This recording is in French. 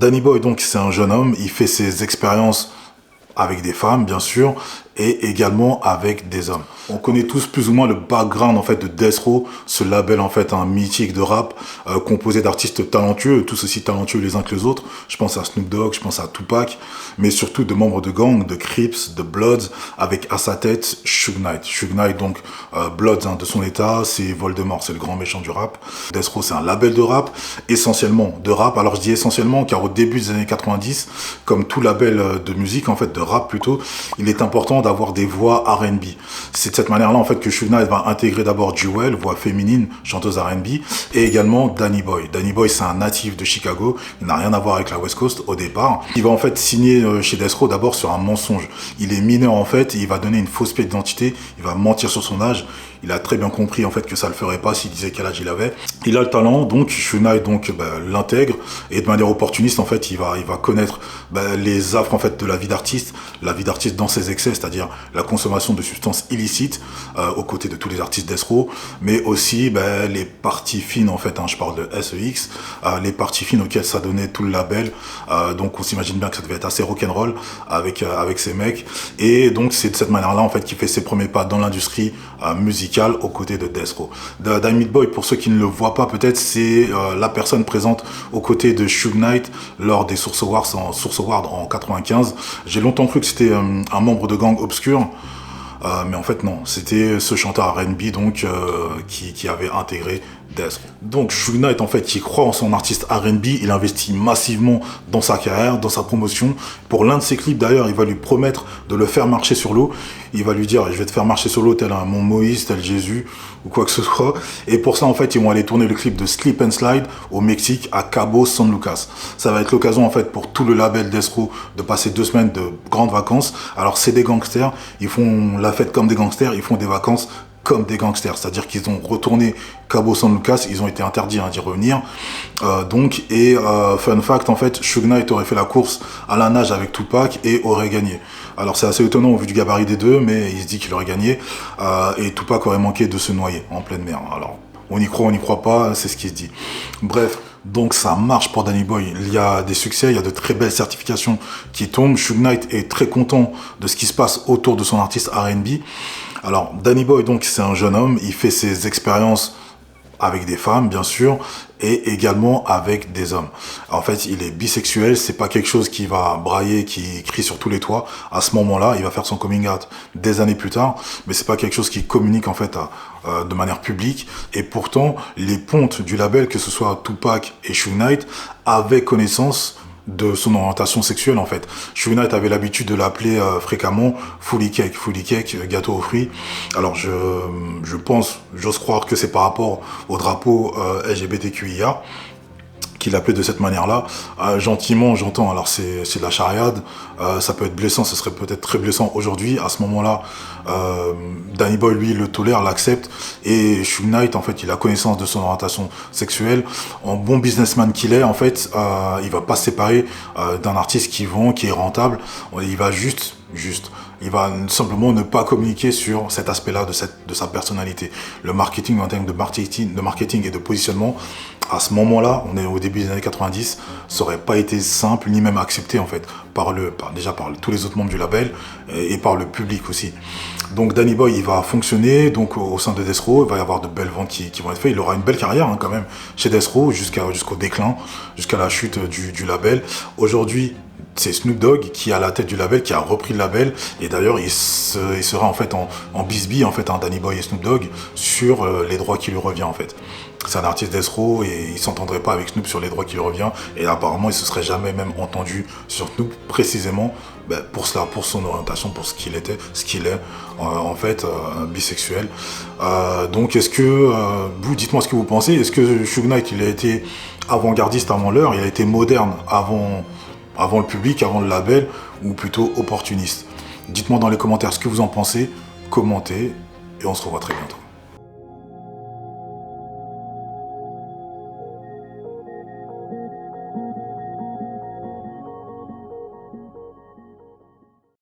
Danny Boy, donc, c'est un jeune homme, il fait ses expériences avec des femmes, bien sûr, et également avec des hommes. On connaît tous plus ou moins le background en fait de Death Row, ce label en fait un mythique de rap composé d'artistes talentueux, tous aussi talentueux les uns que les autres. Je pense à Snoop Dogg, je pense à Tupac, mais surtout de membres de gangs, de Crips, de Bloods, avec à sa tête Suge Knight. Suge Knight donc Bloods de son état, c'est Voldemort, c'est le grand méchant du rap. Death Row c'est un label de rap, essentiellement de rap. Alors je dis essentiellement car au début des années 90, comme tout label de musique en fait de rap plutôt, il est important d'avoir des voix R&B. C'est de cette manière-là en fait que Suge Knight va intégrer d'abord Jewel, voix féminine, chanteuse R&B, et également Danny Boy. Danny Boy c'est un natif de Chicago, il n'a rien à voir avec la West Coast au départ. Il va en fait signer chez Death Row d'abord sur un mensonge. Il est mineur en fait, et il va donner une fausse pièce d'identité, il va mentir sur son âge. Il a très bien compris en fait que ça le ferait pas s'il disait quel âge il avait. Il a le talent, donc Suge Knight donc l'intègre et de manière opportuniste en fait il va connaître les affres en fait de la vie d'artiste dans ses excès, c'est-à-dire la consommation de substances illicites aux côtés de tous les artistes Death Row, mais aussi les parties fines en fait. Je parle de SEX, les parties fines auxquelles ça donnait tout le label. Donc on s'imagine bien que ça devait être assez rock'n'roll avec ces mecs. Et donc c'est de cette manière-là en fait qu'il fait ses premiers pas dans l'industrie musicale aux côtés de Death Row. Danny Boy, pour ceux qui ne le voient pas peut-être, c'est la personne présente aux côtés de Suge Knight lors des Source Awards en 95. J'ai longtemps cru que c'était un membre de gang obscur, mais en fait non, c'était ce chanteur R&B donc qui avait intégré Death Row. Donc Suge Knight en fait il croit en son artiste R&B, il investit massivement dans sa carrière, dans sa promotion. Pour l'un de ses clips d'ailleurs, il va lui promettre de le faire marcher sur l'eau. Il va lui dire je vais te faire marcher sur l'eau tel un Mont Moïse, tel Jésus ou quoi que ce soit. Et pour ça en fait ils vont aller tourner le clip de Slip and Slide au Mexique à Cabo San Lucas. Ça va être l'occasion en fait pour tout le label Death Row de passer 2 semaines de grandes vacances. Alors c'est des gangsters, ils font la fête comme des gangsters, ils font des vacances comme des gangsters, c'est-à-dire qu'ils ont retourné Cabo San Lucas, ils ont été interdits d'y revenir. Fun fact, en fait, Suge Knight aurait fait la course à la nage avec Tupac et aurait gagné. Alors c'est assez étonnant au vu du gabarit des deux, mais il se dit qu'il aurait gagné et Tupac aurait manqué de se noyer en pleine mer. Alors on y croit, on n'y croit pas, c'est ce qui se dit. Bref. Donc ça marche pour Danny Boy, il y a des succès, il y a de très belles certifications qui tombent. Suge Knight est très content de ce qui se passe autour de son artiste R&B. Alors Danny Boy donc c'est un jeune homme, il fait ses expériences avec des femmes bien sûr et également avec des hommes. En fait il est bisexuel, c'est pas quelque chose qui va brailler, qui crie sur tous les toits. À ce moment-là il va faire son coming out des années plus tard, mais c'est pas quelque chose qui communique en fait de manière publique. Et pourtant les pontes du label, que ce soit Tupac et Suge Knight, avaient connaissance de son orientation sexuelle en fait. Suge Knight avait l'habitude de l'appeler fréquemment Fully Cake, gâteau aux fruits. Alors je pense, j'ose croire que c'est par rapport au drapeau LGBTQIA qu'il appelait de cette manière-là. Gentiment, j'entends, alors c'est de la charriade, ça peut être blessant, ce serait peut-être très blessant aujourd'hui. À ce moment-là, Danny Boy, lui, le tolère, l'accepte, et Suge Knight, en fait, il a connaissance de son orientation sexuelle. En bon businessman qu'il est, en fait, il va pas se séparer d'un artiste qui vend, qui est rentable. Il va il va simplement ne pas communiquer sur cet aspect-là de sa personnalité. Le marketing, en termes de marketing et de positionnement, à ce moment-là, on est au début des années 90, ça aurait pas été simple, ni même accepté en fait, par tous les autres membres du label et par le public aussi. Donc Danny Boy, il va fonctionner donc au sein de Death Row, il va y avoir de belles ventes qui vont être faites. Il aura une belle carrière quand même chez Death Row jusqu'au déclin, jusqu'à la chute du label. Aujourd'hui, c'est Snoop Dogg qui est à la tête du label, qui a repris le label, et d'ailleurs il sera en fait en bisbille en fait, Danny Boy et Snoop Dogg sur les droits qui lui revient en fait. C'est un artiste Death Row et il s'entendrait pas avec Snoop sur les droits qui lui revient, et apparemment il se serait jamais même entendu sur Snoop précisément pour cela, pour son orientation, pour ce qu'il est en fait bisexuel. Donc est-ce que vous dites-moi ce que vous pensez, est-ce que Suge Knight il a été avant-gardiste avant l'heure, il a été moderne avant le public, avant le label, ou plutôt opportuniste? Dites-moi dans les commentaires ce que vous en pensez, commentez, et on se revoit très bientôt.